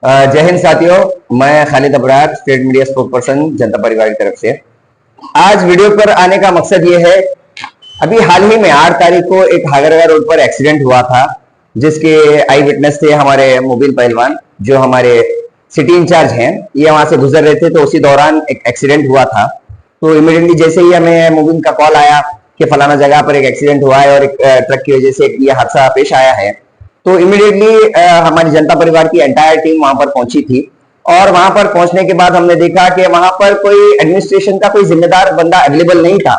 जय हिंद साथियों। मैं Khalid Abrar, state media spoke person, जनता परिवार की तरफ से। आज वीडियो पर आने का मकसद ये है, अभी हाल ही में 8 तारीख को एक हागरगा रोड पर एक्सीडेंट हुआ था, जिसके आई विटनेस थे हमारे मुबिन पहलवान, जो हमारे सिटी इंचार्ज हैं। ये वहां से गुजर रहे थे तो उसी दौरान एक एक्सीडेंट हुआ था। तो इमीडिएटली जैसे ही हमें मुबिन का कॉल आया कि फलाना जगह पर एक एक्सीडेंट हुआ है और एक ट्रक की वजह से ये हादसा पेश आया है, तो इमीडिएटली हमारी जनता परिवार की एंटायर टीम वहां पर पहुंची थी। और वहां पर पहुंचने के बाद हमने देखा कि वहां पर कोई एडमिनिस्ट्रेशन का कोई जिम्मेदार बंदा अवेलेबल नहीं था।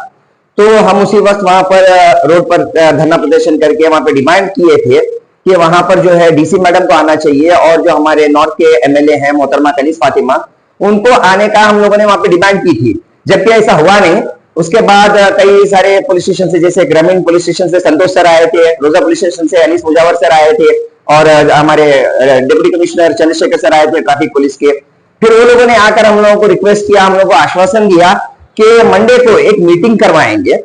तो हम उसी वक्त वहां पर रोड पर धरना प्रदर्शन करके वहां पर डिमांड किए थे कि वहां पर जो है डीसी मैडम को आना चाहिए, और जो हमारे नॉर्थ के एमएलए हैं मोहतरमा कनीज फातिमा, उनको आने का हम लोगों ने वहां पर डिमांड की थी। जबकि ऐसा हुआ नहीं। उसके बाद कई सारे पुलिस स्टेशन से, जैसे ग्रामीण पुलिस स्टेशन से संतोष सर आए थे, रोजा पुलिस स्टेशन से अनीस मुजावर सर आए थे, और हमारे डिप्टी कमिश्नर चंद्रशेखर सर आए थे ट्रैफिक पुलिस के। फिर वो लोगों ने आकर हम लोगों को रिक्वेस्ट किया, हम लोगों को आश्वासन दिया कि मंडे को एक मीटिंग करवाएंगे,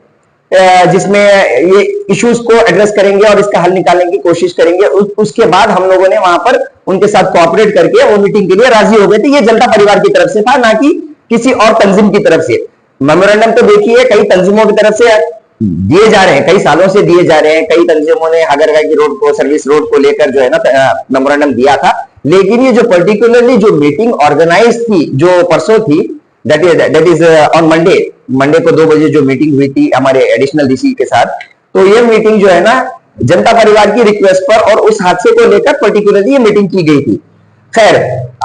जिसमें ये इश्यूज को एड्रेस करेंगे और इसका हल निकालने की कोशिश करेंगे। उसके बाद हम लोगों ने वहां पर उनके साथ कोऑपरेट करके वो मीटिंग के लिए राजी हो गए थे। ये जनता परिवार की तरफ से था, ना कि किसी और तंजीम की तरफ से। मेमोरेंडम तो देखिए कई तंजीमों की तरफ से दिए जा रहे हैं, कई सालों से दिए जा रहे हैं। कई तंजीमों ने हागरगा की रोड को, सर्विस रोड को लेकर जो है ना मेमोरेंडम दिया था। लेकिन ये जो पर्टिकुलरली जो मीटिंग ऑर्गेनाइज थी, जो परसों थी, दैट इज ऑन मंडे को 2 बजे जो मीटिंग हुई थी हमारे एडिशनल डीसी के साथ, तो ये मीटिंग जो है ना जनता परिवार की रिक्वेस्ट पर और उस हादसे को लेकर पर्टिकुलरली ये मीटिंग की गई थी। खैर,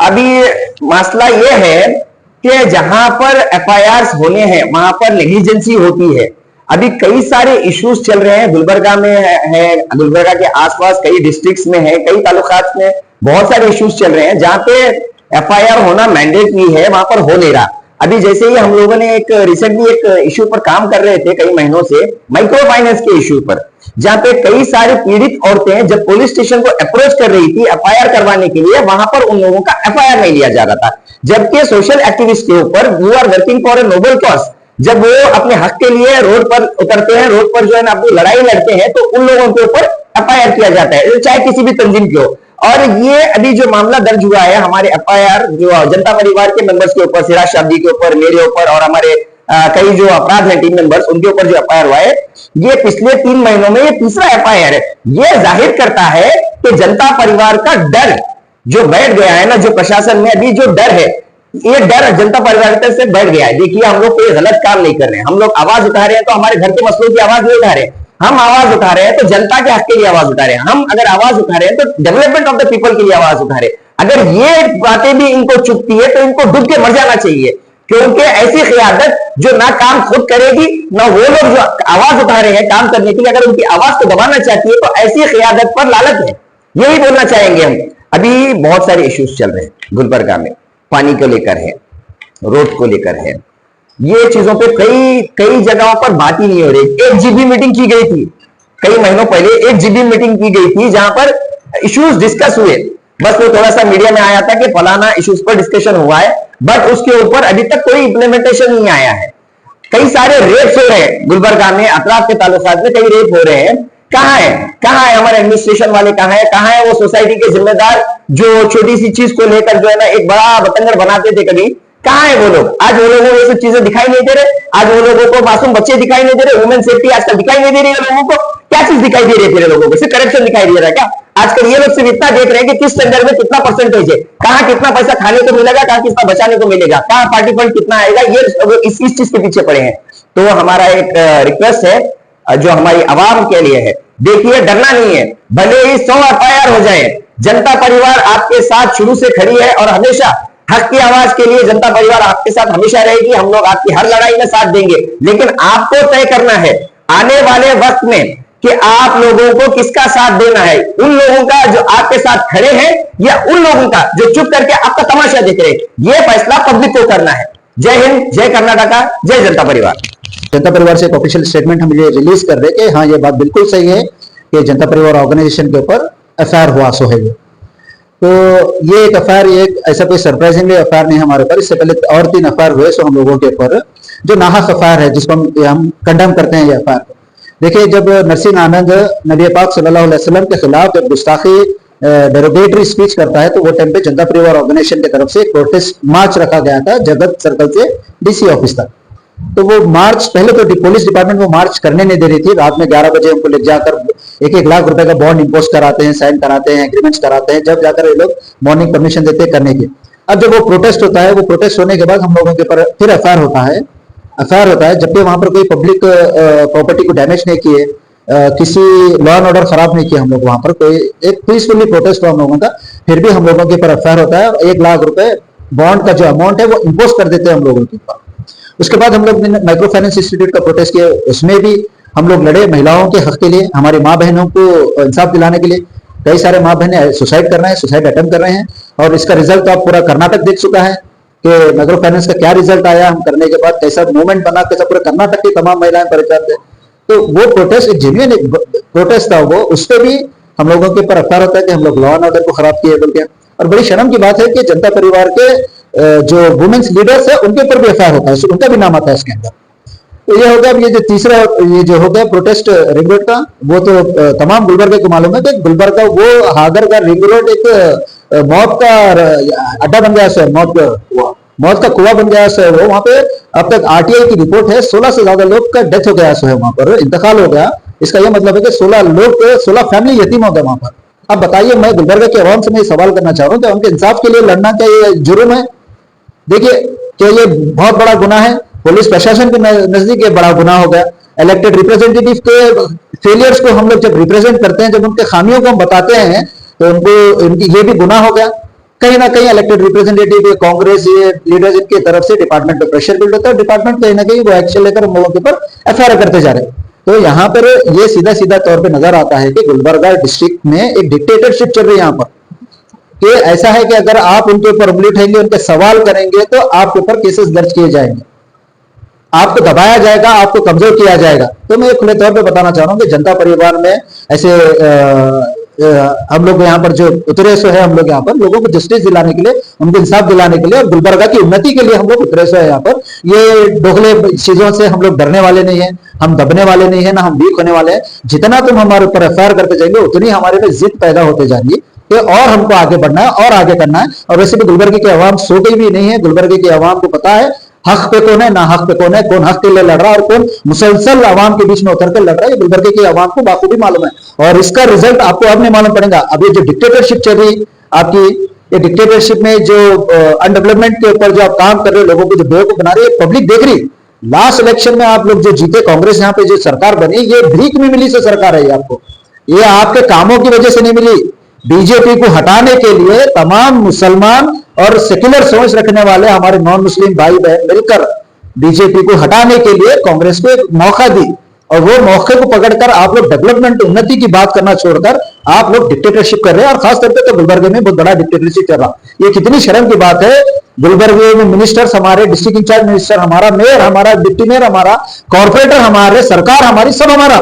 अभी मसला ये है कि जहां पर एफआईआर होने हैं वहां पर नेग्लिजेंसी होती है। अभी कई सारे इश्यूज चल रहे हैं, गुलबर्गा में है, गुलबर्गा के आसपास कई डिस्ट्रिक्ट्स में है, कई तालुकात में बहुत सारे इश्यूज चल रहे हैं जहां पे एफआईआर होना मैंडेटरी है, वहां पर हो नहीं रहा। अभी जैसे ही हम लोगों ने एक रिसेंटली एक इश्यू पर काम कर रहे थे कई महीनों से, माइक्रो फाइनेंस के इश्यू पर, जहां पे कई सारी पीड़ित औरतें जब पुलिस स्टेशन को अप्रोच कर रही थी एफआईआर करवाने के लिए, वहां पर उन लोगों का एफआईआर नहीं लिया जा रहा था। जबकि सोशल एक्टिविस्ट के ऊपर, you are working for a noble cause, जब वो अपने हक के लिए रोड पर उतरते हैं, रोड पर जो है ना अपनी लड़ाई लड़ते हैं, तो उन लोगों के ऊपर एफआईआर किया जाता है, चाहे किसी भी तंजीम की हो। और ये अभी जो मामला दर्ज हुआ है हमारे एफआईआर जो जनता परिवार के मेंबर्स के ऊपर, सिराज शाब्दी के ऊपर, मेरे ऊपर और हमारे कई जो अपराध हैं टीम मेंबर्स, उनके ऊपर जो एफआईआर हुआ है, ये पिछले 3 महीनों में ये तीसरा एफआईआर है। ये जाहिर करता है कि जनता परिवार का डर जो बैठ गया है ना, जो प्रशासन में अभी जो डर है, ये डर जनता परिवार से बैठ गया है। देखिए, हम लोग कोई गलत काम नहीं कर रहे हैं, हम लोग आवाज उठा रहे हैं तो हमारे घर के मसलों की आवाज नहीं उठा रहे हैं। हम आवाज उठा रहे हैं तो जनता के हक के लिए आवाज उठा रहे हैं। हम अगर आवाज उठा रहे हैं तो डेवलपमेंट ऑफ द पीपल के लिए आवाज उठा रहे हैं। अगर ये बातें भी इनको चुभती है तो इनको डूब के मर जाना चाहिए, क्योंकि ऐसी क़ियादत जो ना काम खुद करेगी, ना वो लोग जो आवाज उठा रहे हैं काम करने के लिए, अगर उनकी आवाज को दबाना चाहती है तो ऐसी क़ियादत पर लानत है। यही बोलना चाहेंगे हम। अभी बहुत सारे इश्यूज चल रहे हैं गुलबर्गा में, पानी को लेकर है, रोड को लेकर है, ये चीजों पे कई जगहों पर बात ही नहीं हो रही। 1 GB मीटिंग की गई थी कई महीनों पहले, 1 GB मीटिंग की गई थी जहां पर इश्यूज डिस्कस हुए। बस वो थोड़ा सा मीडिया में आया था कि फलाना इश्यूज पर डिस्कशन हुआ है, बट उसके ऊपर अभी तक कोई इंप्लीमेंटेशन नहीं आया है। कई सारे रेप्स हो रहे हैं गुलबर्गा में, अतराफ के ताल्लुकात में कई रेप हो रहे हैं। कहां है हमारे एडमिनिस्ट्रेशन वाले, कहां है वो सोसाइटी के जिम्मेदार जो छोटी सी चीज को लेकर जो है ना एक बड़ा बतंगड़ बनाते थे कभी? कहां है वो लोग? आज वो लोगों को ये सब चीजें दिखाई नहीं दे रहे। आज वो लोगों को मासूम बच्चे दिखाई नहीं दे रहे, वुमेन सेफ्टी आजकल दिखाई नहीं दे रही है लोगों को। क्या चीज दिखाई दे रही है फिर लोगों को? सिर्फ करप्शन दिखाई दे रहा है क्या? आजकल ये लोग सिर्फ इतना देख रहे हैं कि किस टेंडर में कितना परसेंटेज है, कहां कितना पैसा खाने को मिलेगा, कहां कितना बचाने को मिलेगा, कहां पार्टी फंड कितना आएगा, ये इस चीज के पीछे पड़े हैं। तो हमारा एक रिक्वेस्ट है जो हमारी आवाम के लिए है, देखिए डरना नहीं है, भले ही 100 एफआईआर हो जाए, जनता परिवार आपके साथ शुरू से खड़ी है और हमेशा हक की आवाज के लिए जनता परिवार आपके साथ हमेशा रहेगी। हम लोग आपकी हर लड़ाई में साथ देंगे, लेकिन आपको तय करना है आने वाले वक्त में कि आप लोगों को किसका साथ देना है, उन लोगों का जो आपके साथ खड़े हैं या उन लोगों का जो चुप करके आपका तमाशा देख रहे हैं। यह फैसला पब्लिक को करना है। जय हिंद, जय कर्नाटका, जय जनता परिवार। जनता परिवार से एक ऑफिशियल स्टेटमेंट हम ये रिलीज कर रहे कि हाँ ये बात बिल्कुल सही है कि जनता परिवार ऑर्गेनाइजेशन के ऊपर एफआईआर हुआ सो है। तो ये एक एफआईआर, एक ऐसा कोई सरप्राइजिंगली एफआईआर नहीं हमारे ऊपर। इससे पहले और 3 एफआईआर हुए सो हम लोगों के ऊपर, जो नाहक एफआईआर है जिसको हम कंडेम करते हैं। ये एफआईआर देखिए, जब नरसिंह आनंद नबी पाक सल्लल्लाहु अलैहि वसल्लम के खिलाफ जब गुस्ताखी डेरोगेटरी स्पीच करता है, तो वो टाइम पे जनता परिवार ऑर्गेनाइजेशन की तरफ से एक प्रोटेस्ट मार्च रखा गया था जगत सर्कल से डीसी ऑफिस तक। तो वो मार्च पहले तो पुलिस डिपार्टमेंट वो मार्च करने नहीं दे रही थी, रात में 11 बजे हमको ले जाकर 1-1 लाख रुपए का बॉन्ड इम्पोज कराते हैं, साइन कराते हैं, एग्रीमेंट्स कराते हैं, जब जाकर ये लोग मॉर्निंग परमिशन देते हैं करने की। अब जब वो प्रोटेस्ट होता है, वो प्रोटेस्ट होने के बाद हम लोगों के ऊपर फिर एफआईआर होता है जबकि वहां पर कोई पब्लिक प्रॉपर्टी को डैमेज नहीं किए, किसी लॉ एंड ऑर्डर खराब नहीं किया हम लोग, वहां पर कोई एक पीसफुली प्रोटेस्ट हुआ हम लोगों का, फिर भी हम लोगों के ऊपर एफआईआर होता है और 1 लाख रुपए बॉन्ड का जो अमाउंट है वो इम्पोज कर देते हैं हम लोगों के ऊपर। उसके बाद हम लोग माइक्रो फाइनेंस इंस्टीट्यूट का प्रोटेस्ट किया, उसमें भी हम लोग लड़े महिलाओं के हक के लिए, हमारी माँ बहनों को इंसाफ दिलाने के लिए। कई सारे माँ बहनें सुसाइड कर रहे हैं, सुसाइड अटेम्प्ट कर रहे हैं, और इसका रिजल्ट तो आप पूरा कर्नाटक देख चुका है कि माइक्रो फाइनेंस का क्या रिजल्ट आया, हम करने के बाद कैसा मूवमेंट बना, कैसा पूरे कर्नाटक की तमाम महिलाएं परेशान थे। तो वो प्रोटेस्ट एक जेन्युइन प्रोटेस्ट था वो, उस पर भी हम लोगों के ऊपर अफवाह होता है कि हम लोग लॉ एंड ऑर्डर को खराब किए बोल के। और बड़ी शर्म की बात है कि जनता परिवार के जो वुमेन्स लीडर्स है उनके ऊपर भी एफआईआर होता है, उनका भी नाम आता है इसके अंदर। तो ये हो गया, ये जो तीसरा ये जो हो गया प्रोटेस्ट रिंग रोड का, वो तो तमाम गुलबर्गा को मालूम है कि गुलबर्गा वो हागर का रिंग रोड एक मौत का अड्डा बन गया है, मौत का कुआं बन गया है। वो वहां पे अब तक आरटीआई की रिपोर्ट है 16 से ज्यादा लोग का डेथ हो गया है, वहां पर इंतकाल हो गया। इसका यह मतलब है कि 16 फैमिली यतीम हो गए वहां पर। अब बताइए, मैं गुलबर्गा के आवाम से मैं सवाल करना चाह रहा हूँ कि उनके इंसाफ के लिए लड़ना क्या ये जुर्म है? देखिए क्या ये बहुत बड़ा गुनाह है? पुलिस प्रशासन के नजदीक ये बड़ा गुनाह हो गया। इलेक्टेड रिप्रेजेंटेटिव के फेलियर्स को हम लोग जब रिप्रेजेंट करते हैं, जब उनके खामियों को हम बताते हैं, तो उनको इनकी ये भी गुनाह हो गया। कहीं ना कहीं इलेक्टेड रिप्रेजेंटेटिव कांग्रेस ये लीडर्स इनकी तरफ से डिपार्टमेंट पर प्रेशर बिल्ड होता है, डिपार्टमेंट कहीं ना कहीं वो एक्शन लेकर हम लोगों के ऊपर एफआईआर करते जा रहे हैं। तो यहाँ पर ये सीधा सीधा तौर पे नजर आता है कि गुलबर्गा डिस्ट्रिक्ट में एक डिक्टेटरशिप चल रही है यहाँ पर। कि ऐसा है कि अगर आप उनके ऊपर उंगली उठाएंगे, उनके सवाल करेंगे, तो आपके ऊपर केसेस दर्ज किए जाएंगे, आपको दबाया जाएगा, आपको कमजोर किया जाएगा। तो मैं खुले तौर पे बताना चाह रहा हूँ कि जनता परिवार में ऐसे हम लोग यहाँ पर जो उतरे सो है, हम लोग यहाँ पर लोगों को जस्टिस दिलाने के लिए, उनको इंसाफ दिलाने के लिए और गुलबर्गा की उन्नति के लिए हम लोग उतरे सो है यहाँ पर। ये दोगले चीजों से हम लोग डरने वाले नहीं है, हम दबने वाले नहीं है, ना हम वीक होने वाले हैं। जितना तुम हमारे ऊपर एफआईआर करते जाएंगे, उतनी हमारे में जिद पैदा होते जाएंगी कि और हमको आगे बढ़ना है और आगे करना है। और वैसे भी गुलबर्गे की आवाम सो गई भी नहीं है। गुलबर्गे की आवाम को पता है हक पे कौन है, ना हक पे कौन है, कौन हक के लिए लड़ रहा है और कौन मुसलसल आवाम के बीच में उतर कर लड़ रहा है। ये गुलबर्गे की आवाम को बाखूबी मालूम है, और इसका रिजल्ट आपको अब नहीं मालूम पड़ेगा। अब ये जो डिक्टेटरशिप चल रही आपकी, ये डिक्टेटरशिप में जो अनडेवलपमेंट के ऊपर जो आप काम कर रहे हो, लोगों को जो बेवकूफ बना रही है, पब्लिक देख रही। लास्ट इलेक्शन में आप लोग जो जीते, कांग्रेस यहाँ पे जो सरकार बनी, ये भीख में मिली से सरकार है आपको, ये आपके कामों की वजह से नहीं मिली। बीजेपी को हटाने के लिए तमाम मुसलमान और सेक्युलर सोच रखने वाले हमारे नॉन मुस्लिम भाई बहन मिलकर बीजेपी को हटाने के लिए कांग्रेस को एक मौका दी, और वो मौके को पकड़कर आप लोग डेवलपमेंट उन्नति की बात करना छोड़कर आप लोग डिक्टेटरशिप कर रहे हैं। और खासतौर पर तो गुलबर्गे में बहुत बड़ा डिक्टेटरशिप चल रहा। ये कितनी शर्म की बात है। गुलबर्गे में मिनिस्टर्स हमारे, डिस्ट्रिक्ट इंचार्ज मिनिस्टर हमारा, मेयर हमारा, डिप्टी मेयर हमारा, कॉर्पोरेटर हमारे, सरकार हमारी, सब हमारा,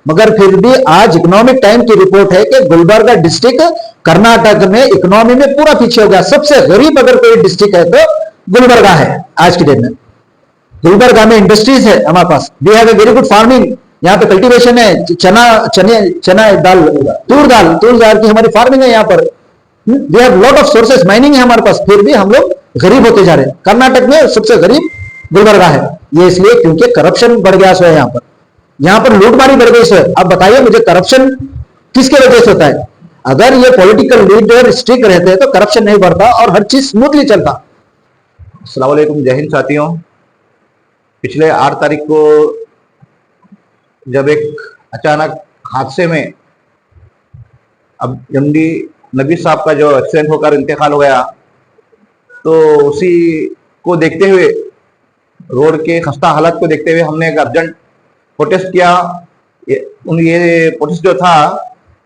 मगर फिर भी आज इकोनॉमिक टाइम की रिपोर्ट है कि गुलबर्गा डिस्ट्रिक्ट कर्नाटक में इकोनॉमी में पूरा पीछे हो गया। सबसे गरीब अगर कोई डिस्ट्रिक्ट है तो गुलबर्गा है आज की डेट में। गुलबर्गा में इंडस्ट्रीज है हमारे पास, we have a very good farming, यहाँ पे कल्टीवेशन है, चना दाल, तूर दाल की हमारी फार्मिंग है यहाँ पर। We have lot of sources, mining है हमारे पास, फिर भी हम लोग गरीब होते जा रहे हैं। कर्नाटक में सबसे गरीब गुलबर्गा है। ये इसलिए क्योंकि करप्शन बढ़ गया है यहाँ पर लूटमारी बढ़ गई सर। अब बताइए मुझे, करप्शन किसके वजह से होता है? अगर ये पॉलिटिकल लीडर स्ट्रिक्ट रहते हैं तो करप्शन नहीं बढ़ता और हर चीज स्मूथली चलता। अस्सलाम वालेकुम, जय हिंद साथियों। पिछले 8 तारीख को जब एक अचानक हादसे में अब एमडी नबी साहब का जो एक्सीडेंट होकर इंतकाल हो गया, तो उसी को देखते हुए, रोड के खस्ता हालत को देखते हुए हमने एक अर्जेंट प्रोटेस्ट किया। ये प्रोटेस्ट जो था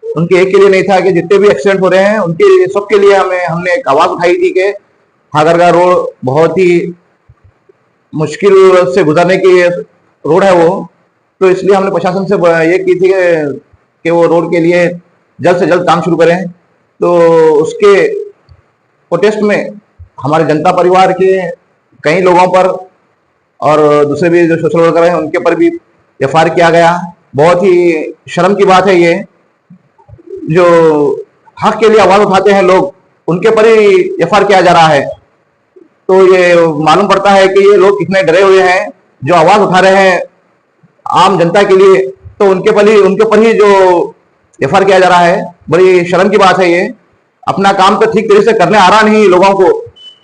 उनके एक के लिए नहीं था कि जितने भी एक्सीडेंट हो रहे हैं उनके सबके लिए हमने एक आवाज उठाई थी कि हागरगा रोड बहुत ही मुश्किल से गुजरने की रोड है वो। तो इसलिए हमने प्रशासन से ये की थी कि वो रोड के लिए जल्द से जल्द काम शुरू करें। तो उसके प्रोटेस्ट में हमारे जनता परिवार के कई लोगों पर और दूसरे भी जो सोशल वर्कर हैं उनके पर भी एफआईआर किया गया। बहुत ही शर्म की बात है ये, जो हक के लिए आवाज उठाते हैं लोग, उनके पर ही एफआईआर किया जा रहा है। तो ये मालूम पड़ता है कि ये लोग कितने डरे हुए हैं जो आवाज उठा रहे हैं आम जनता के लिए, तो उनके पर ही जो एफआईआर किया जा रहा है। बड़ी शर्म की बात है ये। अपना काम तो ठीक तरीके से करने आ रहा नहीं लोगों को।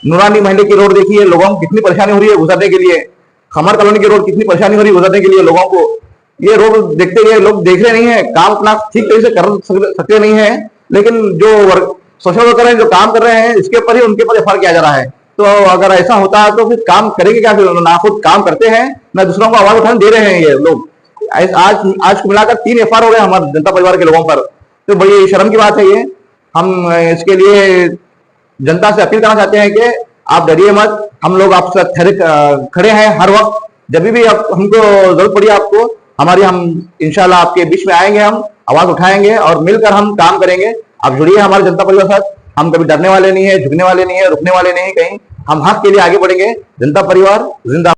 नूरानी महल्ले की रोड देखिए, लोगों को कितनी परेशानी हो रही है गुजरने के लिए। खमर कॉलोनी की रोड कितनी परेशानी हो रही है गुजरने के लिए लोगों को। ये रोड देखते हुए लोग देख रहे नहीं है, काम अपना ठीक तरीके से कर सकते नहीं है, लेकिन जो सोशल वर्कर हैं जो काम कर रहे हैं इसके ऊपर ही उनके ऊपर एफआईआर किया जा रहा है। तो अगर ऐसा होता है तो फिर काम करेंगे क्या? फिर ना खुद काम करते हैं ना दूसरों को आवाज उठाने दे रहे हैं ये लोग। आज को मिलाकर 3 एफआईआर हो गए हमारे जनता परिवार के लोगों पर। तो बड़ी शर्म की बात है ये। हम इसके लिए जनता से अपील करना चाहते हैं कि आप डरिए मत, हम लोग आपके साथ खड़े हैं हर वक्त। जब भी आप हमको जरूरत पड़ी आपको हमारी, हम इंशाल्लाह आपके बीच में आएंगे, हम आवाज उठाएंगे और मिलकर हम काम करेंगे। आप जुड़िए हमारे जनता परिवार साथ। हम कभी डरने वाले नहीं है, झुकने वाले नहीं है, रुकने वाले नहीं कहीं। हम हक के लिए आगे बढ़ेंगे। जनता परिवार जिंदाबाद।